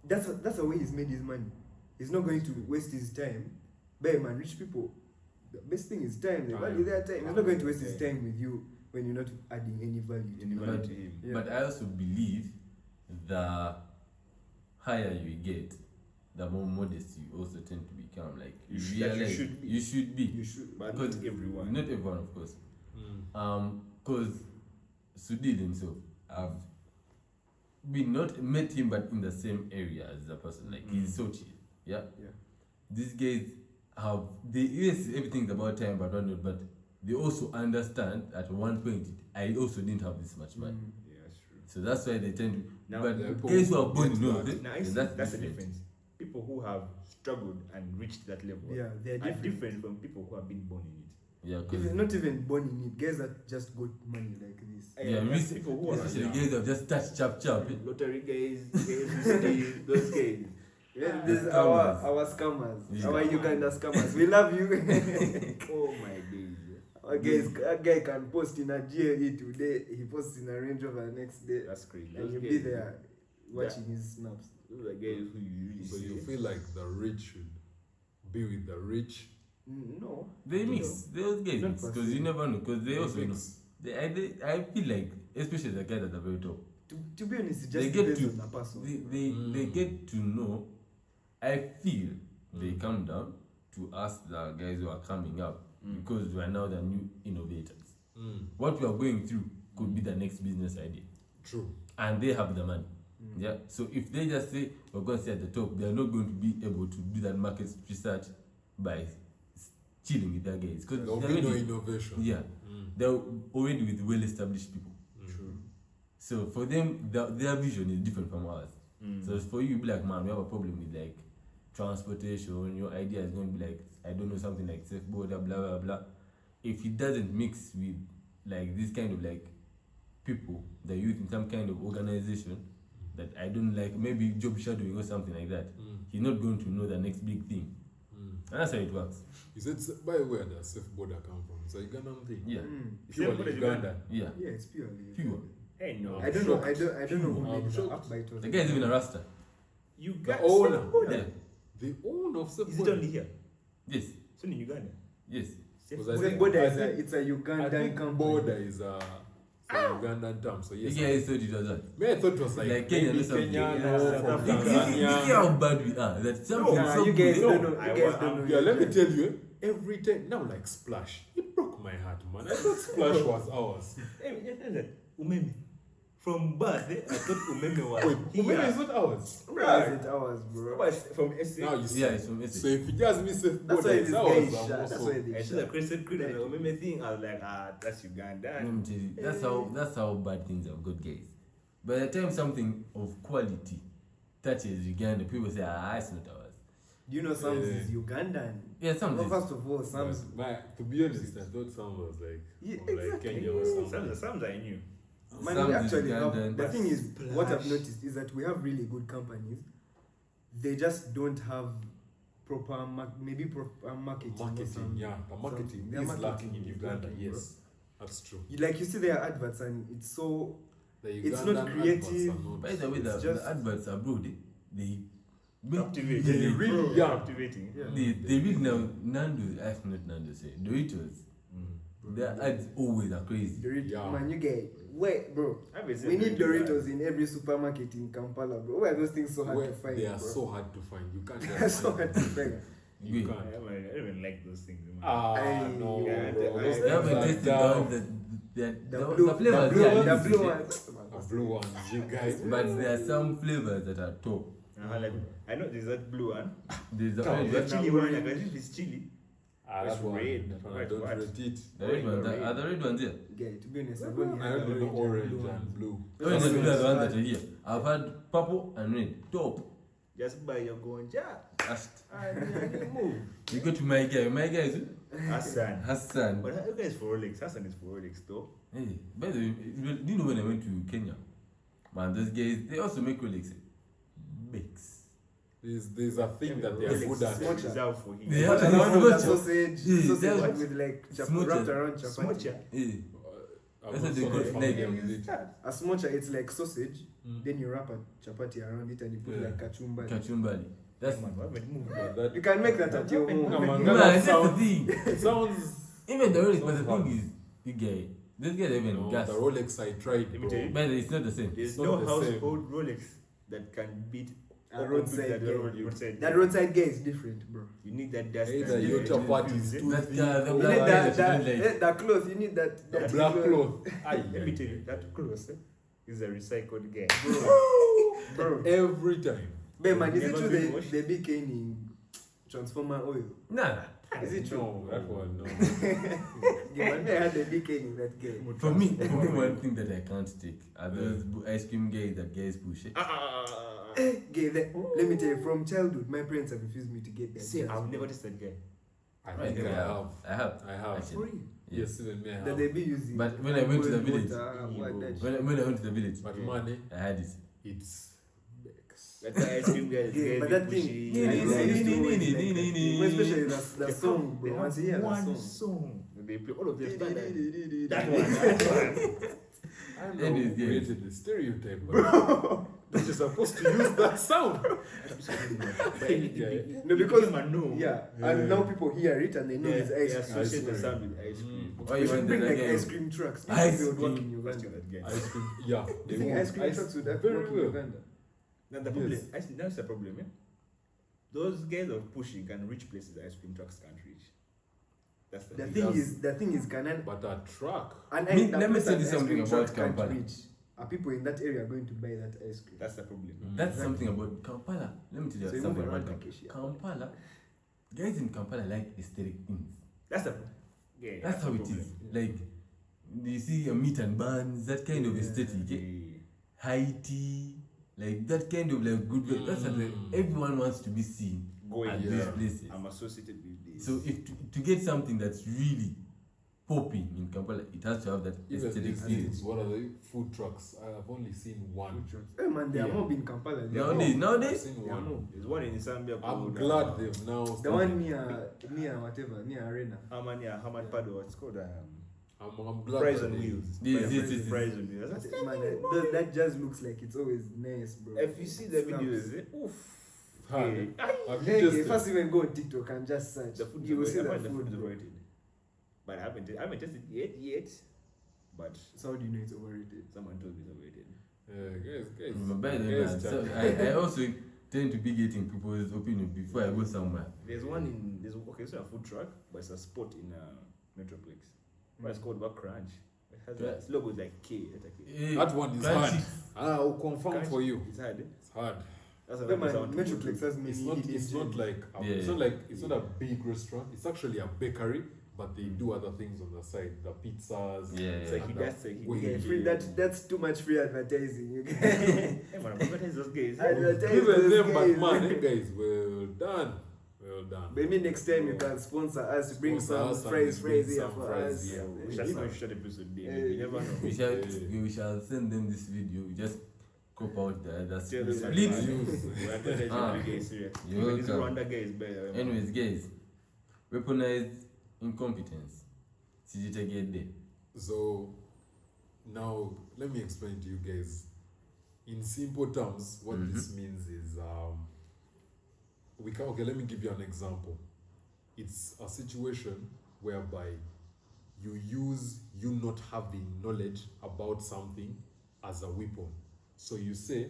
that's the way he's made his money. He's not going to waste his time. But man, rich people, the best thing is time. They value their time. He's not going to waste his time with you when you're not adding any value to Any him. value to him. Yeah. But I also believe the higher you get, the more modest you also tend to become. Like You should- that you realize should be. you should be. You should. But Because not everyone. Not everyone, of course. Mm. Because Sudil himself, I've been not met him, but in the same area as the person. Like he's so chill. Yeah. Yeah. These guys have yes, everything's about time, but not. But they also understand at one point I also didn't have this much money. Yeah, that's true. So that's why they tend to. Now, but the guys who are born get in that. it, Now, I see, that's that's the different. difference. People who have struggled and reached that level Yeah, they're are different. different from people who have been born in it. Yeah, If because it's not even born in it, guys that just got money like this. yeah, And recent, people who are especially guys have just touched chap. lottery guys, those guys. Yeah, this is Scammers. our scammers, Yeah. our Uganda scammers. We love you. Oh my days. Our guys, a guy can post in a GLE today, he posts in a Range Rover the next day, That's crazy. and Those you'll guys, be there watching his snaps. Those are guys who you really So see. you feel like the rich should be with the rich? No, They mix. Those guys Not mix per because se. you never know. Because they also know. mix. I feel like, especially the guys at the very top, to be honest, it They just get depends to- on the person. they get to know. I feel they Mm. come down to ask the guys who are coming up Mm. because we are now the new innovators. Mm. What we are going through could be the next business idea, True. and they have the money. Mm. Yeah. So if they just say we're going to stay at the top, they are not going to be able to do that market research by chilling with their guys because There'll they're be no already, innovation. yeah, Mm. they're already with well-established people. Mm. True. So for them, their vision is different from ours. Mm. So for you, be like, man, we have a problem with like transportation. Your idea is going to be like, I don't know, something like safe border, blah blah blah. If it doesn't mix with like this kind of like people, the youth in some kind of organization that I don't like, maybe job shadowing or something like that, Mm. he's not going to know the next big thing. Mm. And that's how it works. You said, by where does safe border come from? It's a Ugandan thing. Yeah, Purely Safe border is Ugandan. yeah. Yeah, it's purely. Pure. Hey, no. I don't know. I don't know who I'm made the shocked. app, but it was. The guy is even a rasta. You The got owner. safe border. Yeah. The owner of safe Is it border. only here? Yes, It's only in Uganda. yes. Safe Was I border. think- Safe border I is think- it's a I Ugandan think company. border is a Ugandan term. So The yes. guy thought it was that. Me, I thought it was like, Like Kenya maybe or something. Kenya, Yeah, no, South from Africa. You see Tanzania. how bad we are. That something Nah, so you guys good. don't know. I You guys wa- don't know. Yeah, let me tell you, every time, now like Splash, it broke my heart, man. I thought Splash was ours. Hey, yeah, yeah, Umeme. From birth, I thought Umeme was Wait, here. Umeme is not ours. Why is it ours, bro? But from SA. Now you see. Yeah, it's from SA. So if you just miss safe That's border, why it's this guy ours. is shot. That's why I they saw the shot. crescent crew and the Umeme thing. I was like, that's Uganda. Let me tell you, that's how bad things have got, guys. By the time something of quality touches Uganda, people say, it's not ours. Do you know Sam's Yeah. is Ugandan? Yeah, Well, something. first of all, Sam's. To be honest, I thought some was like, Yeah, from like exactly. Kenya or something. Some I knew. Man, Sam's we is actually have. Ugandan. The thing is, what I've Splash. noticed is that we have really good companies. They just don't have proper, maybe proper marketing. or Marketing, something. yeah. The marketing Their is marketing lacking in is Uganda, lacking, yes. That's true. Like you see their adverts and it's so. The It's Ugandan not adverts creative. are not- By the way, It's the just- adverts abroad, they Captivating. They really young. Captivating. Yeah. They read now Nando, actually not Nando, say Doritos. Their ads always are crazy. Doritos, Yeah. man, you get wait, bro. I haven't seen We need Doritos Doritos in every supermarket in Kampala, bro. Why are those things so hard Where to find? they are bro? so hard to find. You can't They're just so find hard to them. find. You Wait. can't. I don't even like those things. Man. Ah, no, Yeah, bro. I- Those I They haven't things are tasted the dumb. ones The the blue, flavors blue they are ones, the used blue to ones. The blue ones, you guys. but there are some flavors that are top. Like, I know there's that blue one. There's the Come orange The one. chili one, like as if it's chili. Ah, It's that one. red. That one I Red don't what? rate it. The red ones are the red ones here. Yeah, to be honest, I I've only had only know orange blue and ones. blue. Orange and blue are the ones that are here. I've had purple and red. Top. Just buy your gonja. Asked. And move. You go to my guy is who? Hassan. Hassan. But you guys for Rolex. Hassan is for Rolex though. Hey, by the way, do you know when I went to Kenya? Man, those guys, they also make Rolex. Bakes. There's a thing that they are Rolex good at. is reserved for him. They What have the one with the smocha. sausage, Yeah, sausage that's- with like smocha. wrapped around chapati. Smocha. Hey, I'm That's not what they so call it, familiar like- with it. A smocha, it's like sausage, Mm. then you wrap a chapati around it and you put Yeah. like kachumbari. kachumbari. That's Man, why haven't moved? But that You can make that at your home. No, man, man, that's the sounds- thing. it sounds. Even the Rolex, but the Sounds hard. thing is, you get this guy even No, gas. the Rolex I tried, Let me tell you. bro. But it's not the same. There's It's no not the same. household Rolex that can beat A or roadside compete that game. roadside. That roadside guy is different, bro. You need that dust. Either and your the- chapati is the- too That thick the You black need guy that, that you don't like. that cloth, you need that. The that black cloth. cloth. Let me tell you, that close is a recycled game. Bro. Every time. But man, is it Never true been washed? they be caning transformer oil? Nah. Is it true? No, that one, no. Yeah, man, I had the big caning that game. For me, one thing that I can't take are those ice cream guys that guys push it. Okay, let me tell you, from childhood, my parents have refused me to get that. See, jazz, I've bro. never tasted game. I Right, think I have. I have. I have. Actually. Yes, even me, I That have. they be using. But when I went to the boiled village- water, what that When I went to the village, But money, I had it. it's Bex. That ice cream guys. Yeah, but that thing, pushy. I used to always like that thing. Nee. Especially the They song, have- bro. they Once have you hear that one song. They play all of them standard. That That one. That one. I know Anyways, who yeah. created the stereotype, but that you're supposed to use that sound. No, because no. yeah, Yeah. and now people hear it and they know it's They ice cream. associate the cream. sound with ice cream. Why We you should want bring that like again? ice cream trucks. Ice They would work cream. in Question Uganda. that game. Ice cream, yeah. Do you They think will. ice cream trucks would have very work in well. Uganda? Now the problem, Yes. that's the problem, yeah. Those guys of pushing can reach places that ice cream trucks can't reach. That's the The thing. thing is, Canan, But a truck, and Me- the let me place tell that you ice something cream about truck can't Kampala. reach, are people in that area going to buy that ice cream? That's the problem. That's something about Kampala. Let me tell you So you something move about around Kampala. Takeshi. Kampala, guys in Kampala like aesthetic things. That's the yeah, That's how the it problem. is. Like, you see a meat and buns, that kind of Yeah. aesthetic. Yeah. High tea, like that kind of like good. That's what like, everyone wants to be seen Going at yeah. these places. I'm associated with this. So if to get something that's really popping in Kampala, it has to have that even aesthetic these feel. things, what are the food trucks? I have only seen one. Hey man, they are Yeah. more in Kampala. They are Nowadays, more. I've nowadays, seen They are one. more. There's one in Zambia I'm called glad they've now. The started- one near whatever, near Arena. Hamad Pado. It's called I'm glad Fries that on they- Wheels. Yes. Fries on Wheels. Man, that just looks like it's always nice, bro. If you see the Snaps. videos, oof. Hard. Yeah. Have you Hey, tasted? first even go on TikTok and just search. The food You will see the that food food. is bro. overrated. But I haven't tested it yet. But So how do you know it's overrated? someone told me it's overrated. Guys, by the way, man, so I also tend to be getting people's opinion before I go somewhere. There's one in it's not a food truck, but it's a spot in Metroplex. But it's called Crunch. It has Yeah. its logo is like K. It's like Eh, that one is crunchy. hard. I'll confirm Crunch. for you. It's hard. It's hard. That's Yeah, another man, place I want to go to. Metroplex has many It's not. hidden It's not gems. like. Yeah. It's not like. It's not a big restaurant. It's actually a bakery, but they do other things on the side. The pizzas. Yeah. It's like and that's like Wait. Yeah, free, that's too much free advertising. You get Hey man, advertise those guys. Advertise Even those them, but guys. man, them guys, well done. Well done. Maybe next time you can sponsor us, bring Sponsor some us and fries bring here some for fries, us. yeah. We shall even shut episode day. Hey. We never know. We shall send them this video. We just cop out the Tell them split. that, man. Use. We advertise Ah. every day, serious. You're Even this welcome. Rwanda guy is better. man. Anyways, guys, weaponized incompetence. Get there. So now let me explain to you guys in simple terms what this means is Okay, let me give you an example. It's a situation whereby you use you not having knowledge about something as a weapon. So you say,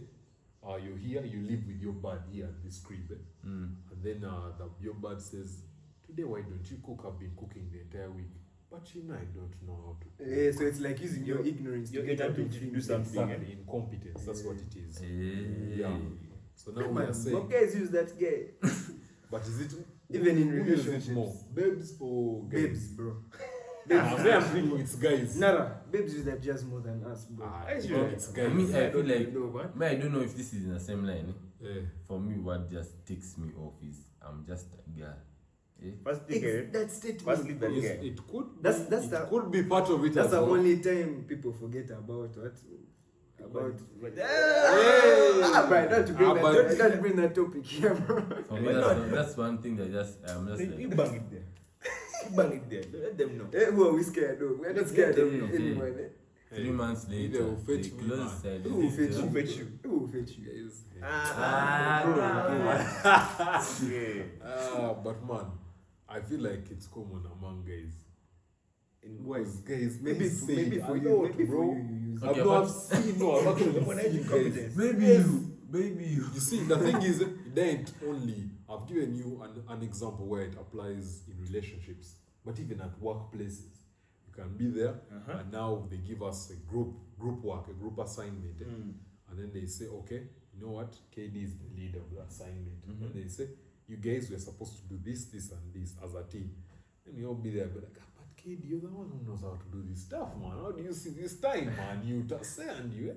you're here, you live with your bird here at this crib, and then your bird says, today why don't you cook? I've been cooking the entire week, but I don't know how to cook. So it's like using your ignorance to get out of to do things. something. Exactly, incompetence. That's what it is. Yeah. Yeah. So now we are What saying, guys use that guy? but is it Even in who uses it relationships. more, babes or guys? Babes, bro. I'm thinking it's guys. Nara, babes use that just more than us, bro. Ah, It's yeah, true. it's I guys. mean, I feel like, No, what? I don't know if this is in the same line. Yeah. For me, what just takes me off is I'm just a guy. Eh? First thing, That statement. first leave that Yes, guy. it could. That's it the- could be part of it. That's as the well. only time people forget about what? About. But- Right, not to bring but- that, not to bring that topic here, bro. For me, But that's one thing that I'm just You like, bang it there. You bang it there. Let them know. Who are we scared of? We're not scared of Yeah. anyone. Eh? 3 months They later, will they fetch me, close man. side. Who will fetch Who you? fetch you? Who will fetch you? Guys. Yeah. But man, I feel like it's common among guys. Why? Because guys, Maybe they for, say maybe it for a you, lot, maybe bro. for you, you use Okay, I've but- seen guys. Incompetence. Maybe Yes. you. You see, the thing is, then only I've given you an example where it applies in relationships, but even at workplaces, you can be there, and now they give us a group work, a group assignment, and then they say, okay, you know what, KD is the leader of the assignment, and they say, you guys were supposed to do this, this, and this as a team, and you all be there, be like, but KD, you're the one who knows how to do this stuff, man. How do you see this time, man? You say and you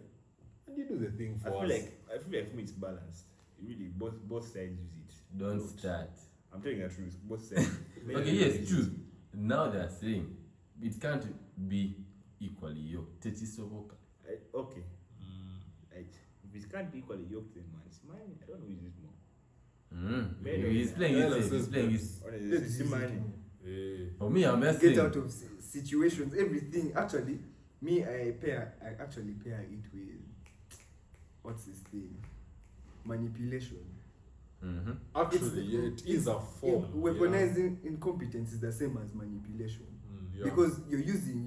do the thing I for feel us. like for me it's balanced. Really, both sides use it. Don't start. I'm telling you the truth. Both sides. Okay, yes, true. Now they're saying it can't be equally yoked. Tetisovoka. Okay. Right. If it can't be equally yoked, then man, it's mine. I don't know who uses more. Maybe. He's playing Yeah, it that's safe. He's just playing it. Honestly, it's mine. For me, I'm just get saying. out of situations, everything. Actually, me, I actually pair it with what's this thing? Manipulation. Actually, yeah, it is a form. Weaponizing incompetence is the same as manipulation because you're using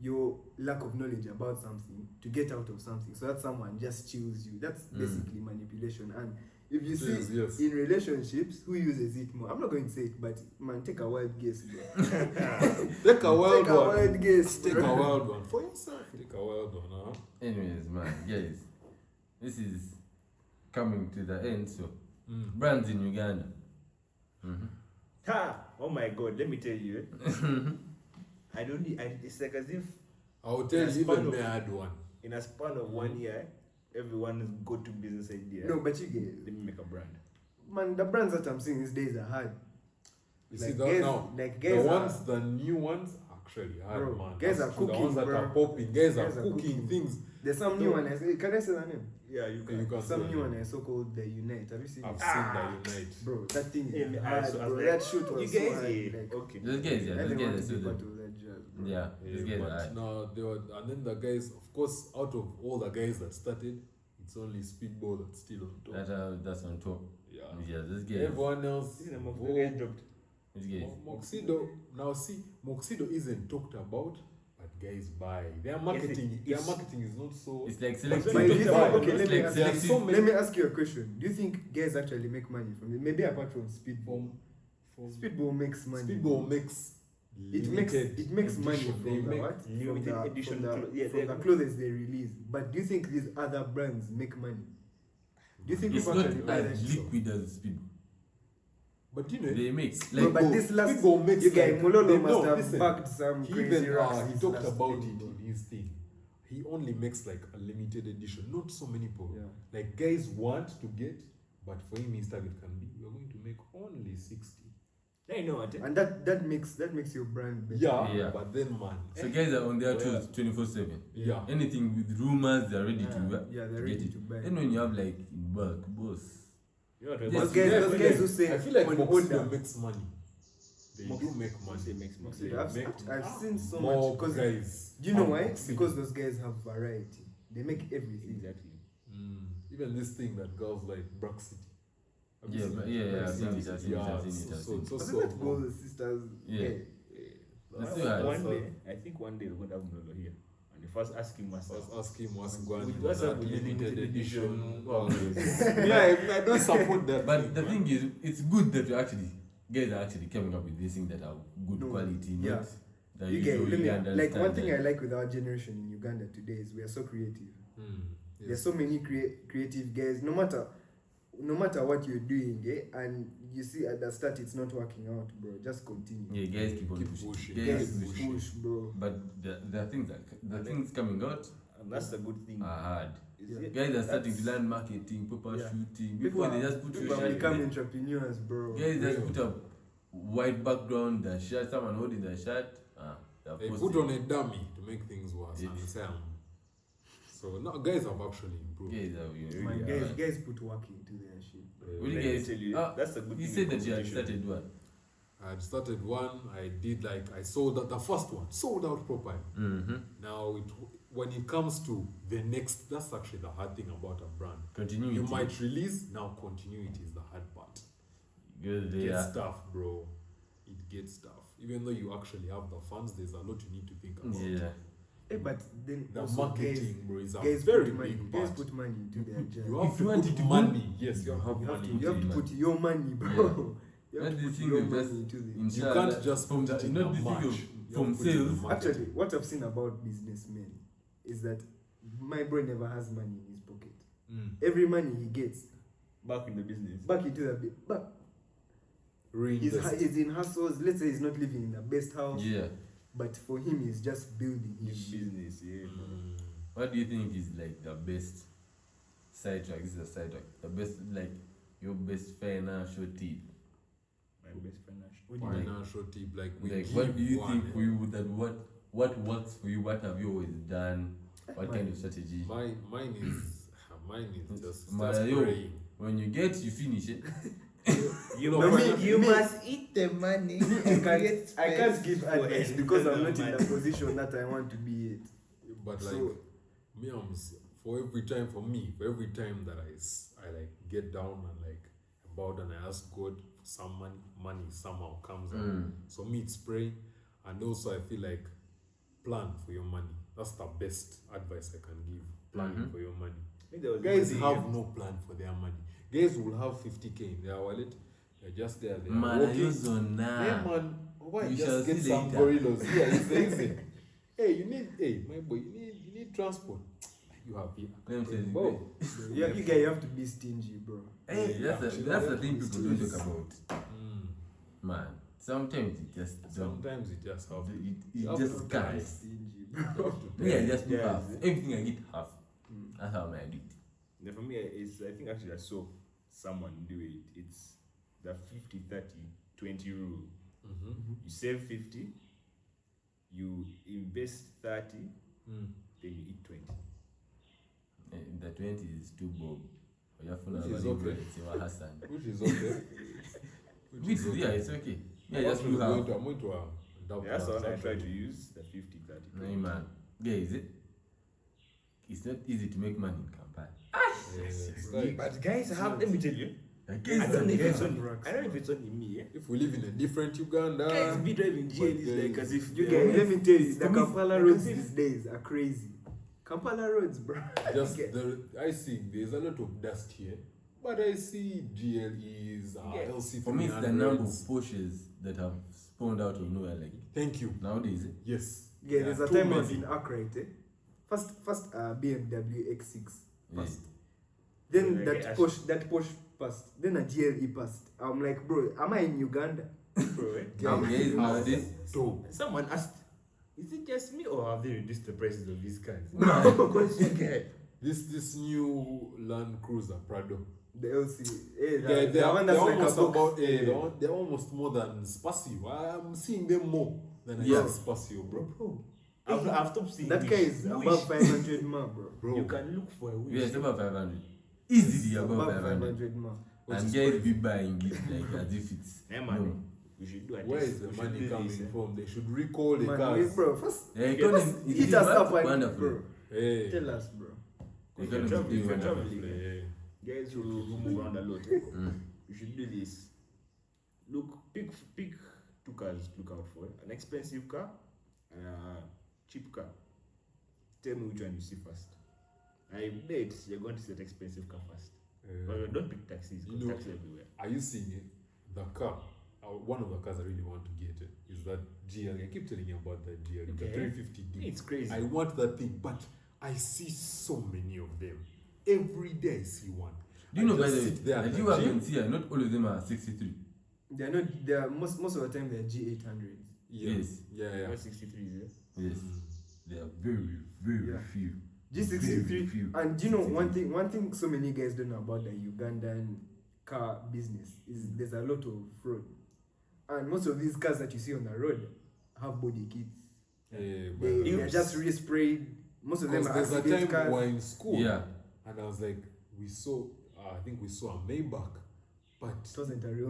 your lack of knowledge about something to get out of something, so that someone just chills you. That's basically manipulation. And if you see Yes. in relationships, who uses it more? I'm not going to say it, but man, take a wild guess, bro. Take a wild Take a one. wild guess. Take bro. a wild one for yourself. Take a wild one, huh? Anyways, man, guys, this is coming to the end. So, brands in Uganda. Ha! Oh my God! Let me tell you. I don't. It's like as if I'll tell Yes, you, even part me, of- I had one. in a span of 1 year, everyone's go-to business idea. No, but you get, Let me make a brand. man, the brands that I'm seeing these days are hard. You Like see that guys- now? like The guys ones, are- the new ones, actually hard, Bro, man. guys That's are true. The cooking, ones that bro. are popping, guys are Guys are cooking cooking. things. There's some new one. Can I say the name? Yeah, you You can Some say new that. one I so called the Unite. Have you seen I've it? seen that unite. Bro, that thing is Yeah, hard, I was bro. like, That shoot You was so guys, hard. yeah. Like, Okay. Those guys, yeah, I those didn't want guys to are be so part good. of that jazz, bro. Yeah, those guys But are. now they were, and then the guys, of course, out of all the guys that started, it's only Speedball that's still on top. That's on top. Yeah. Yeah, those guys. Everyone else, This is the most oh, guys dropped. Those guys. Moxido. Now see, Moxido isn't talked about, but guys buy. Their marketing, their it's- marketing is not so. It's like But selective. But do you think, Buy. okay, It's let me, like ask, there are selective. so many- let me ask you a question. Do you think guys actually make money from it? Maybe apart from Speedball. From Speedball makes money. Speedball makes It makes money edition. from They the make what? limited From the, edition from the, clo- yeah, from they- the clothes they release. But do you think these other brands make money? Do you think It's people not actually buy that as shit? liquid as speed. But you know, They make Bro, like but this last Speedball makes you guy like- Mololo they- must no, have listen. bagged some he crazy even racks. he this talked last about thing, it bro. in his thing. He only makes like a limited edition. Not so many people. Yeah. Like guys want to get, but for him his target can be we're going to make only 60. Now you know what? And that makes your brand better. Yeah. But then man, so guys are on their Well, toes 24/7. yeah. Anything with rumors, they're ready to Yeah, they're to ready get to it. buy. Then when you have like in bulk, boss. You know what? Yes, Those guys, yeah, those guys who say I feel like on Moxido order. makes money. They do make money. Moxido makes money. They I've, make I've seen so more much because guys. do you know have why? Moxido. Because those guys have variety. They make everything. Exactly. Even this thing that girls like Brack City. Have you Yeah, seen but it? yeah, I've seen it, Yeah, I've seen it, I've seen it, so- I've so seen it. it's also Wasn't that Gold Sisters? Yeah. That's still hard. One day, I think one day we're going to have Molo here. And if I was asking myself, Ask him what's With going what's on up that with limited limited edition. edition Well, yeah, I don't support that. But the thing is, it's good that you actually guys are actually coming up with these things that are good No, quality, yeah. not that You you get, usually let me, like understand one thing that. I like with our generation in Uganda today is we are so creative. Yes. There's so many creative guys. No matter what you're doing, and you see at the start it's not working out, bro. Just continue. Yeah, guys keep on Keep pushing. pushing. Guys Guys, keep pushing. push, bro. But the things coming out and that's the good thing. are hard. Is Yeah. it- Guys are starting that's- to learn marketing, proper Yeah. shooting. People Before they are- just put your People are shirt. becoming Guys entrepreneurs, bro. just Real. put a white background, the shirt, someone holding the shirt. They posting. put on a dummy to make things worse Yeah. and say, so now guys have actually improved. Guys are really Man, hard. guys put work into their shit. Will you Let me guys- tell you, that's the good You thing said in that you had competition. started what? I had started one. I did I sold out the first one, sold out properly. Mm-hmm. Now when it comes to the next, that's actually the hard thing about a brand. Continuity. You might release, now continuity is the hard part. Because they Get are. stuff, bro. It gets stuff. Even though you actually have the funds, there's a lot you need to think about. Yeah. Hey, but then The also marketing, bro, is a guys very put money. big Guys part. put money into their job. You have If to you want put it to money. Yes, you have you have money. to You have to money. put your money, bro. Yeah. You have Not to the put thing your you money just into this. You inshallah, can't just from put the it in not a the thing match. of You from have to put it in a sales. market. Actually, what I've seen about businessmen is that my bro never has money in his pocket. Every money he gets Back in the business. back into the but Reinvest. he's in hustles. Let's say he's not living in the best house, Yeah. but for him he's just building New his shit. business, yeah. What do you think is like the best sidetrack? This is a sidetrack. The best, like your best financial tip. My best financial. What do you think? Financial tip, like we Like, give what do you one, think for you that what works for you? What have you always done? What kind of strategy? Mine is just Mario, praying. when you get, you finish it. You No, know, me- You must eat the money and create I can't space give for advice it. because I'm not in the position that I want to be in. But like So- me, for every time that I like get down and like about and I ask God for some money somehow comes out. So me it's praying, and also I feel like plan for your money. That's the best advice I can give. Planning for your money. I think there was Guys a have no plan for their money. Guys will have 50K in their wallet. They're just there. They are Man, walking. you so nah. Hey man, why We shall just get see some later. gorillas? Yeah, it's easy. Hey, my boy, you need transport. You have here. Them says, Whoa. You guys have to be stingy, bro. Hey, that's the thing people don't talk about. Mm. Man, sometimes it just don't. Sometimes it just have. It You have just to Be can't. stingy, You bro. have to Me, I tell. just do Yeah, half. Everything I get half. Mm. That's how I do it. Yeah, for me, I think actually I saw someone do it. It's the 50-30-20 rule. Mhm. You save 50, you invest 30, Mm. then you eat 20. The 20 is too bob. Which is okay. Which is okay. Which is, yeah, it's okay. Yeah, I'm just actually do half. I'm going to adopt Yeah, that's the that, one I try to actually. use, the 50-30. No, man. Yeah, is it? It's not easy to make money in Kampala. Yes, like, But guys have, let me tell you, I Again, don't know if it's Guys only, have racks, I don't know if it's only me, eh? if we live in a different Uganda, Guys be driving GL is but like as if You they're guys, let me tell you, it's the for me, Kampala like roads as if- these days are crazy. Kampala roads, bro. just I see there's a lot of dust here, but I see GLEs, Yeah. LC for me, it's the number of 300s. Porsches that have spawned out of nowhere. Like Thank you. nowadays, Yes. Yeah, There there's are a too time I was many. in Accra, eh? First BMW X6 yeah. passed. Then Yeah, that yeah, Porsche passed. Then a GLE passed. I'm like, bro, am I in Uganda? bro, eh? Guys, nowadays, Dope. Someone asked, is it just me or have they reduced the prices of these cars? Because This new Land Cruiser Prado. the LC, hey, Yeah, the one that's like a almost box. about they're almost more than Spacio. I'm seeing them more than I Yeah. see Spacio, bro. Bro, I've stopped seeing That wish. guy is A above wish. 500 ma, bro. Bro. You can look for a wish. yeah, it's above 500. Easily above Above 500. 500 ma. Which And is guys crazy. be buying it like as if it's Hey, man, no. we should do a Where test. is the We should money do coming this, eh? from? They should recall the Man, cars. bro, first The economy it hit is us what? up, Wonderful. bro. Hey. Tell us, bro. The If you're economy is traveling, doing if you're wonderful. traveling, Yeah. guys who move around a lot. Eh? you should do this. Pick 2 cars to look out for. An expensive car and a cheap car. Tell me which one you see first. I bet you're going to see that expensive car first. But don't pick taxis, because taxis everywhere. Are you seeing it? The car, one of the cars I really want to get is that GL. I keep telling you about that GL, the 350D. It's crazy. I want that thing, but I see so many of them. Every day I see one. Do you know, by just the way, sit there the at the G-Wagons gym. here, not all of them are 63. They're not. They're most of the time they're G800s. Yes. Yeah. 63s, yeah? Yes. They are very, very few. G63. Very few. And you know one thing so many guys don't know about the Ugandan car business is there's a lot of fraud. And most of these cars that you see on the road have body kits. They're just resprayed. Most of them are there's a accident time we were cars. in school, Yeah. and I was like, I think we saw a Maybach, but It wasn't a real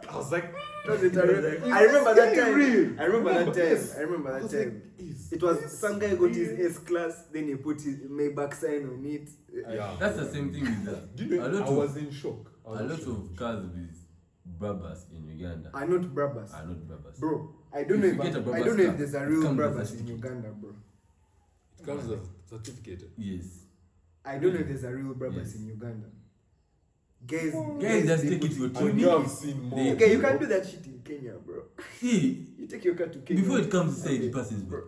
I was like, It wasn't a real. I remember that time. I remember that time. It was some guy got his S-Class, then he put his Maybach sign on it. That's the same thing with that. Do you know, I was in shock. A lot of cars with Brabus in Uganda Are not Brabus. are not Brabus. Bro, I don't know if there's a real Brabus in Uganda, bro. It comes as certificate. Yes. I don't know if there's a real Brabus Yes. in Uganda. Guys, just they take put it to a I tuning. know I've seen more. Okay, you can't do that shit in Kenya, bro. See, You take your car to Kenya. before it comes to say it passes, bro.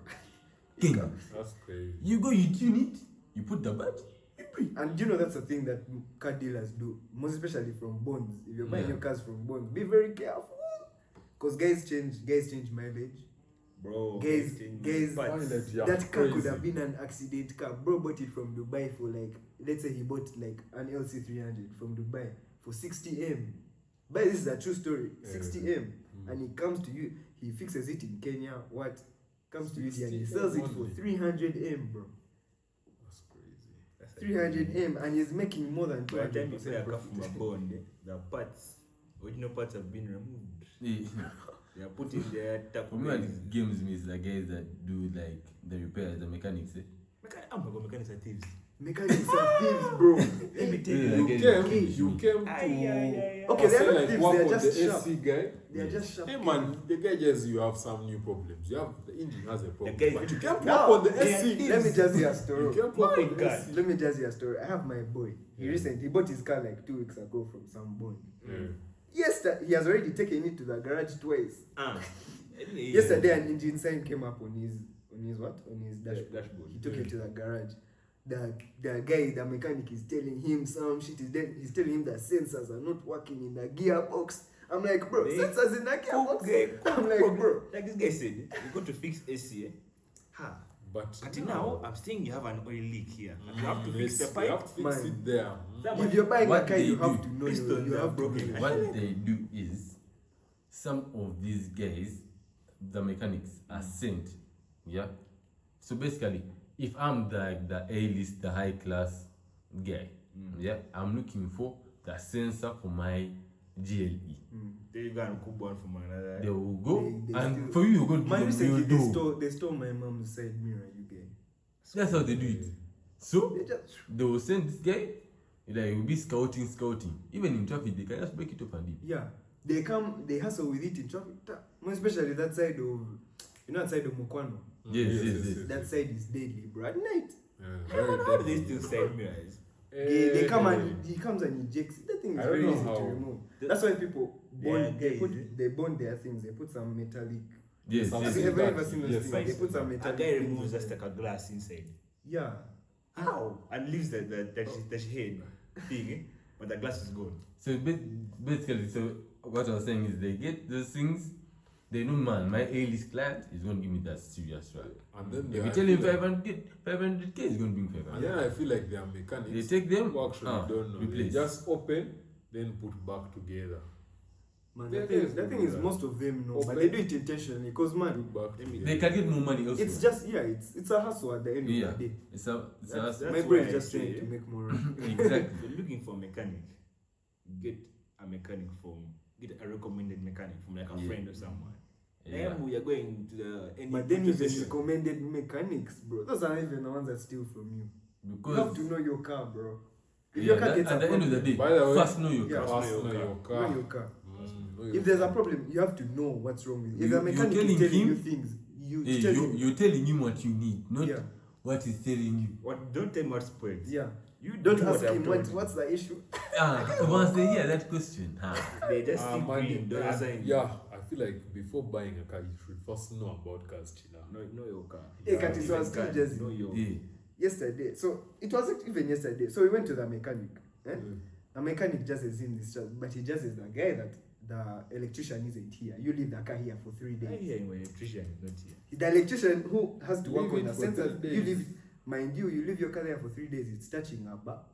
King. That's crazy. You go, you tune it, you put the badge, you bring. And you know that's the thing that car dealers do, most especially from bonds. If you're buying Yeah. your cars from bonds, be very careful. Because guys change mileage. Bro, Guys, Mileage, yeah, that car could crazy. have been an accident car. Bro bought it from Dubai for like, let's say he bought like an LC300 from Dubai for 60M. But this is a true story. 60M. And he comes to you, he fixes it in Kenya. What? Comes to you here and he sells it for 300M, bro. That's crazy. 300M, and he's making more than By the time you buy a 200% car profit. from a bond, the original parts have been removed. Yeah. They are put in there. For me, what games me is the guys that do like the repairs, the mechanics. Oh my god, mechanics are thieves. Mechanics are thieves, bro. Let me tell Yeah, you. You came to Okay, they're not like thieves, work they're on just the sharp. AC guy. They're just sharp. Hey man, the guy just you have some new problems. You have the engine has a problem. The guy- But you can't Now, work on the they are AC. thieves. Let me just hear a You story. can't work My on the God. AC. Let me just hear a story. I have my boy. He bought his car like 2 weeks ago from some bond. Yesterday, he has already taken it to the garage twice. Yesterday, an engine sign came up on his dashboard. He took it to the garage. The guy, the mechanic, is telling him some shit. He's telling him that sensors are not working in the gearbox. I'm like, bro, sensors in the gearbox. I'm like, bro. Like this guy said, you go to fix AC. But Until now, I'm saying you have an oil leak here. And you have to fix the You pipe. have to fix Man. it there. If you're buying a What car, they you do, have to know pistons you are have to know broken. your- What they do is, some of these guys, the mechanics, are sent. Yeah. So basically, if I'm the A-list, the high class guy, yeah, I'm looking for the sensor for my GLE. Then you go and cook one from another. They will go, They and still- for you, you go to Man, the recently real door. they stole my mom's side mirror, you get. That's how they do it. So They just they will send this guy, like he will be scouting. Even in traffic, they can just break it up and leave. yeah. They hustle with it in traffic. More especially that side of that side of Mukwano. Yes. That side is deadly, bro. At night. How do they still side mirrors? They come and he comes and ejects it. That thing is I don't very know easy how. to remove. That's why people Yeah, they bond their things. They put some metallic. Yes. Some- Have you ever seen those Yes, things? yes. They put some A metallic. guy things removes in just there. like a glass inside. Yeah. How? And leaves the head thing, but the glass is gone. So basically, so what I was saying is they get those things. They know, man, my A-list client is going to give me that serious right. And then If I you tell him feel like- 500K, he's going to bring And 500. then I feel like they are mechanics. They take them, who actually don't know. They replace. just open, then put back together. Man, Yeah, the thing is, yeah. most of them know, but Open. they do it intentionally. Cause man, Put back together. They can get more money also. it's just it's a hustle at the end Yeah. of the day. It's a That's My why brain I is just say- trying to make more. exactly. If you're looking for a mechanic, get a mechanic get a recommended mechanic from like a Yeah. friend or someone. Yeah. Then we are going to the any But then even session. recommended mechanics, bro. Those are not even the ones that steal from you. You have Because to know your car, bro. If your car that- gets at a the end of the problem, day, By the way, first know your yeah, car. First know your car. know your car. Know If your there's a car. problem, you have to know what's wrong with it. If You- a mechanic you're is telling telling you him- things, you Hey, tell him. you're telling him what you need, not Yeah, what he's telling you. What? Don't tell me what's spoiled. yeah. You Don't do ask what I've him told you. what's the issue. Once they hear that question, They just Ah, think man, green. Don't answer anything. yeah, I feel like before buying a car, you should first know about cars, China. Know your car. Hey, Kati, so I was Even still car, just know your. yeah. yesterday. So it wasn't even yesterday. So we went to the mechanic. Eh? The mechanic just is in this, but he just is the guy that the electrician isn't here. You leave the car here for 3 I days. hear your electrician is not here. The electrician who has to work Leave on it the for sensors, 3 you days. leave, mind you leave your car there for 3 days. It's touching a bar.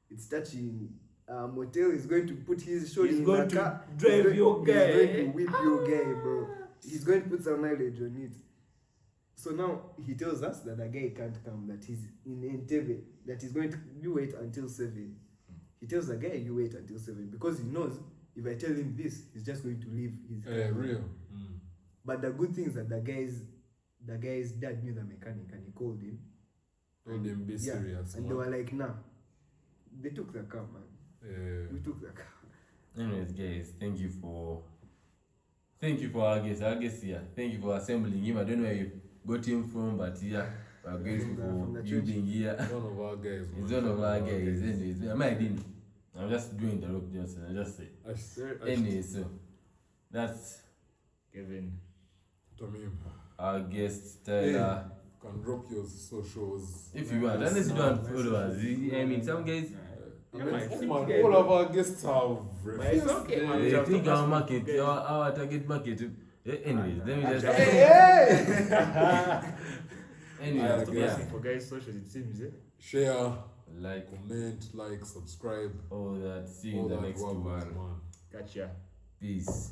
It's touching a motel. He's going to put his shoulder He's in going the to car. drive your He's guy. going to whip your guy, bro. He's going to put some mileage on it. So now he tells us that the guy can't come, that he's in Entebbe, that he's going to, you wait until 7. He tells the guy, you wait until 7, because he knows if I tell him this, he's just going to leave his car. Real. But the good thing is that the guy's dad knew the mechanic and he called him. Told them be serious. And they were like, nah. They took the car, man. We took the car. Anyways, guys, thank you for our guest. Our guest here. Thank you for assembling him. I don't know where you got him from, but yeah, we're grateful From for the you church. being here. One of our guys. He's man. one of our guys. Anyways, I didn't. I'm just doing the rope Johnson. I just say. I said, Anyway, so that's Kevin. Tamim, our guest Tyler. can drop your socials. If you want, unless you don't follow us. I mean, some guys. I Yeah, mean, man, come on, yeah, all no. of our guests have But it's okay, man. They Just think don't our ask market, me. our target market. Anyways, let me just. Anyways, Stop yeah. asking for guys' socials, it seems, eh? share, Like comment, like, subscribe. all that. See you All in the that next work, one. man. Catch ya. Peace.